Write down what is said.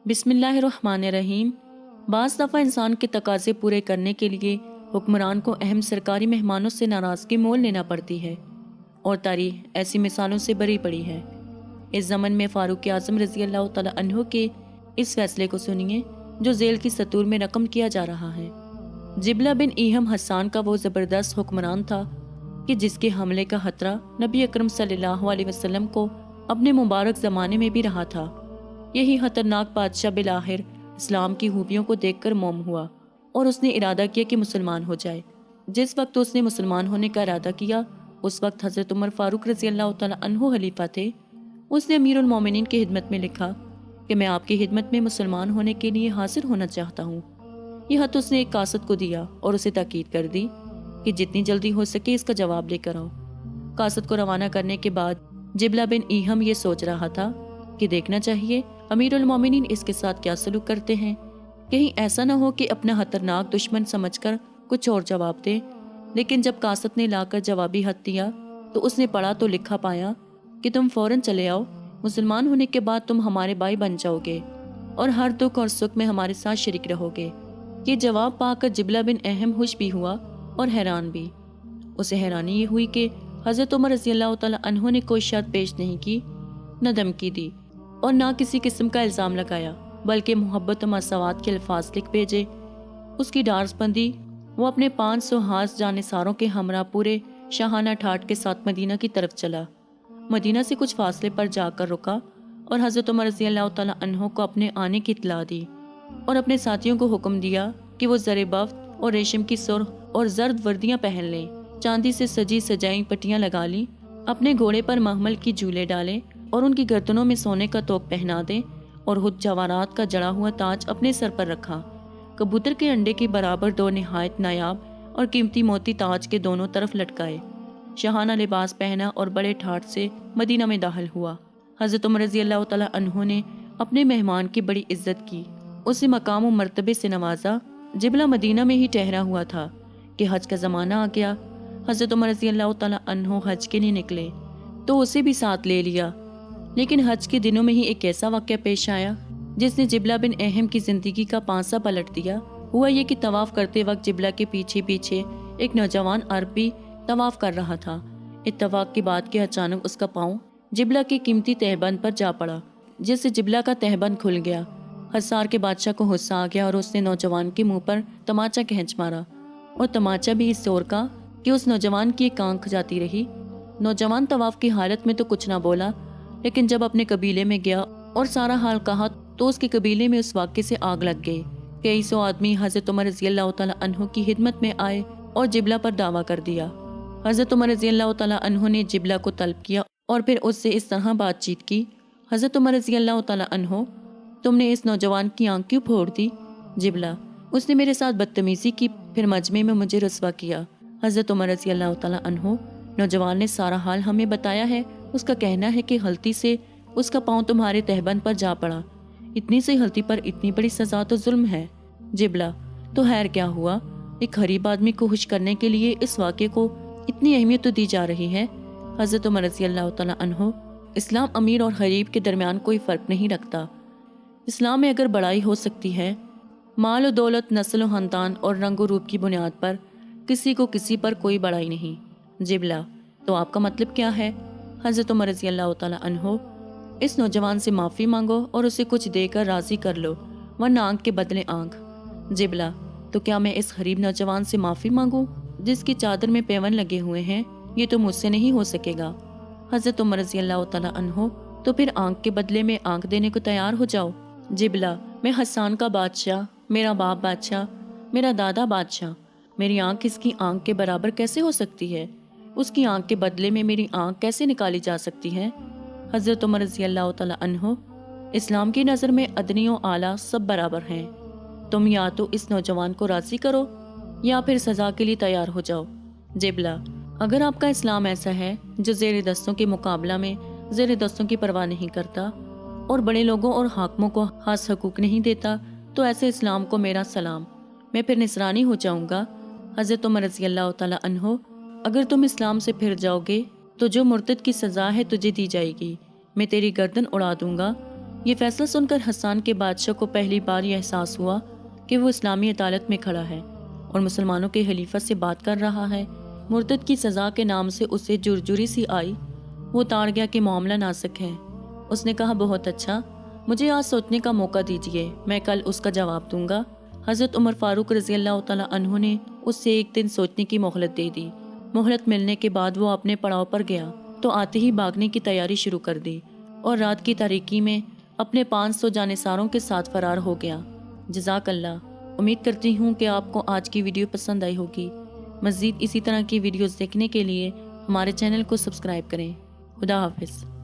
بسم اللہ الرحمن الرحیم۔ بعض دفعہ انسان کے تقاضے پورے کرنے کے لیے حکمران کو اہم سرکاری مہمانوں سے ناراضگی مول لینا پڑتی ہے، اور تاریخ ایسی مثالوں سے بھری پڑی ہے۔ اس زمن میں فاروق اعظم رضی اللہ تعالیٰ عنہ کے اس فیصلے کو سنیے جو ذیل کی سطور میں رقم کیا جا رہا ہے۔ جبلہ بن ایہم حسان کا وہ زبردست حکمران تھا کہ جس کے حملے کا خطرہ نبی اکرم صلی اللہ علیہ وسلم کو اپنے مبارک زمانے میں بھی رہا تھا۔ یہی خطرناک بادشاہ بالآخر اسلام کی خوبیوں کو دیکھ کر موم ہوا اور اس نے ارادہ کیا کہ مسلمان ہو جائے۔ جس وقت اس نے مسلمان ہونے کا ارادہ کیا اس وقت حضرت عمر فاروق رضی اللہ تعالیٰ عنہ خلیفہ تھے۔ اس نے امیر المومنین کی خدمت میں لکھا کہ میں آپ کی خدمت میں مسلمان ہونے کے لیے حاضر ہونا چاہتا ہوں۔ یہ خط اس نے ایک قاصد کو دیا اور اسے تاکید کر دی کہ جتنی جلدی ہو سکے اس کا جواب لے کر آؤ۔ قاصد کو روانہ کرنے کے بعد جبلہ بن ایہم یہ سوچ رہا تھا کہ دیکھنا چاہیے امیر المومنین اس کے ساتھ کیا سلوک کرتے ہیں، کہیں ایسا نہ ہو کہ اپنا خطرناک دشمن سمجھ کر کچھ اور جواب دے۔ لیکن جب قاصد نے لا کر جوابی خط دیا تو اس نے پڑھا تو لکھا پایا کہ تم فوراً چلے آؤ، مسلمان ہونے کے بعد تم ہمارے بھائی بن جاؤ گے اور ہر دکھ اور سکھ میں ہمارے ساتھ شریک رہو گے۔ یہ جواب پا کر جبلہ بن ایہم خوش بھی ہوا اور حیران بھی۔ اسے حیرانی یہ ہوئی کہ حضرت عمر رضی اللہ تعالیٰ عنہ نے کوئی شرط پیش نہیں کی، نہ دھمکی دی اور نہ کسی قسم کا الزام لگایا، بلکہ محبت و مساوات کے الفاظ لکھ بھیجے۔ اس کی ڈارس بندی وہ اپنے 500 ہاس جانثاروں کے ہمراہ پورے شاہانہ ٹھاٹ کے ساتھ مدینہ کی طرف چلا۔ مدینہ سے کچھ فاصلے پر جا کر رکا اور حضرت عمر رضی اللہ تعالیٰ عنہ کو اپنے آنے کی اطلاع دی اور اپنے ساتھیوں کو حکم دیا کہ وہ زر بفت اور ریشم کی سرخ اور زرد وردیاں پہن لیں، چاندی سے سجی سجائی پٹیاں لگا لیں، اپنے گھوڑے پر محمل کی جھولے ڈالیں اور ان کی گردنوں میں سونے کا توق پہنا دیں اور خود جواہرات کا جڑا ہوا تاج اپنے سر پر رکھا۔ کبوتر کے انڈے کے برابر دو نہایت نایاب اور قیمتی موتی تاج کے دونوں طرف لٹکائے، شاہانہ لباس پہنا اور بڑے ٹھاٹ سے مدینہ میں داخل ہوا۔ حضرت عمر رضی اللہ تعالیٰ عنہ نے اپنے مہمان کی بڑی عزت کی، اسے مقام و مرتبے سے نوازا۔ جبلہ مدینہ میں ہی ٹھہرا ہوا تھا کہ حج کا زمانہ آ گیا۔ حضرت عمر رضی اللہ تعالیٰ عنہ حج کے لیے نکلے تو اسے بھی ساتھ لے لیا، لیکن حج کے دنوں میں ہی ایک ایسا واقعہ پیش آیا جس نے جبلہ بن ایہم کی زندگی کا پانسا پلٹ دیا۔ ہوا یہ کہ طواف کرتے وقت جبلہ کے پیچھے پیچھے ایک نوجوان عربی طواف کر رہا تھا۔ اتفاق کی بات کہ اچانک اس کا پاؤں جبلہ کے قیمتی تہبند پر جا پڑا، جس سے جبلہ کا تہبند کھل گیا۔ حصار کے بادشاہ کو غصہ آ گیا اور اس نے نوجوان کے منہ پر تماچا کھینچ مارا، اور تماچا بھی اس زور کا کہ اس نوجوان کی ایک آنکھ جاتی رہی۔ نوجوان طواف کی حالت میں تو کچھ نہ بولا، لیکن جب اپنے قبیلے میں گیا اور سارا حال کہا تو اس کے قبیلے میں اس واقعے سے آگ لگ گئی۔ کئی سو آدمی حضرت عمر رضی اللہ تعالیٰ عنہ کی خدمت میں آئے اور جبلہ پر دعویٰ کر دیا۔ حضرت عمر رضی اللہ تعالیٰ عنہ نے جبلہ کو طلب کیا اور پھر اس سے اس طرح بات چیت کی: حضرت عمر رضی اللہ تعالیٰ عنہ، تم نے اس نوجوان کی آنکھ کیوں پھوڑ دی؟ جبلہ: اس نے میرے ساتھ بدتمیزی کی، پھر مجمع میں مجھے رسوا کیا۔ حضرت عمر رضی اللہ تعالیٰ عنہ: نوجوان نے سارا حال ہمیں بتایا ہے، اس کا کہنا ہے کہ غلطی سے اس کا پاؤں تمہارے تہبند پر جا پڑا، اتنی سی غلطی پر اتنی بڑی سزا تو ظلم ہے۔ جبلہ: تو خیر کیا ہوا؟ ایک غریب آدمی کو خوش کرنے کے لیے اس واقعے کو اتنی اہمیت تو دی جا رہی ہے۔ حضرت عمر رضی اللہ تعالیٰ عنہ: اسلام امیر اور غریب کے درمیان کوئی فرق نہیں رکھتا۔ اسلام میں اگر بڑائی ہو سکتی ہے، مال و دولت، نسل و خاندان اور رنگ و روپ کی بنیاد پر کسی کو کسی پر کوئی بڑائی نہیں۔ جبلہ: تو آپ کا مطلب کیا ہے؟ حضرت عمر رضی اللہ تعالیٰ عنہ: اس نوجوان سے معافی مانگو اور اسے کچھ دے کر راضی کر لو، ورنہ آنکھ کے بدلے آنکھ۔ جبلہ: تو کیا میں اس غریب نوجوان سے معافی مانگوں جس کی چادر میں پیون لگے ہوئے ہیں؟ یہ تو مجھ سے نہیں ہو سکے گا۔ حضرت عمر رضی اللہ تعالیٰ عنہ: تو پھر آنکھ کے بدلے میں آنکھ دینے کو تیار ہو جاؤ۔ جبلہ: میں حسان کا بادشاہ، میرا باپ بادشاہ، میرا دادا بادشاہ، میری آنکھ اس کی آنکھ کے برابر کیسے ہو سکتی ہے؟ اس کی آنکھ کے بدلے میں میری آنکھ کیسے نکالی جا سکتی ہے؟ حضرت عمر رضی اللہ تعالیٰ عنہ: اسلام کی نظر میں ادنی و اعلیٰ سب برابر ہیں، تم یا تو اس نوجوان کو راضی کرو یا پھر سزا کے لیے تیار ہو جاؤ۔ جبلہ: اگر آپ کا اسلام ایسا ہے جو زیر دستوں کے مقابلہ میں زیر دستوں کی پرواہ نہیں کرتا اور بڑے لوگوں اور حاکموں کو خاص حقوق نہیں دیتا، تو ایسے اسلام کو میرا سلام، میں پھر نصرانی ہو جاؤں گا۔ حضرت عمر رضی اللہ تعالیٰ عنہ: اگر تم اسلام سے پھر جاؤ گے تو جو مرتد کی سزا ہے تجھے دی جائے گی، میں تیری گردن اڑا دوں گا یہ فیصلہ سن کر حسان کے بادشاہ کو پہلی بار یہ احساس ہوا کہ وہ اسلامی عدالت میں کھڑا ہے اور مسلمانوں کے خلیفہ سے بات کر رہا ہے۔ مرتد کی سزا کے نام سے اسے جرجری سی آئی۔ وہ تاڑ گیا کہ معاملہ نازک ہے۔ اس نے کہا بہت اچھا، مجھے آج سوچنے کا موقع دیجیے، میں کل اس کا جواب دوں گا۔ حضرت عمر فاروق رضی اللہ تعالیٰ عنہ نے اس سے ایک دن سوچنے کی مہلت دے دی۔ مہلت ملنے کے بعد وہ اپنے پڑاؤ پر گیا تو آتے ہی بھاگنے کی تیاری شروع کر دی اور رات کی تاریکی میں اپنے 500 جانثاروں کے ساتھ فرار ہو گیا۔ جزاک اللہ۔ امید کرتی ہوں کہ آپ کو آج کی ویڈیو پسند آئی ہوگی۔ مزید اسی طرح کی ویڈیوز دیکھنے کے لیے ہمارے چینل کو سبسکرائب کریں۔ خدا حافظ۔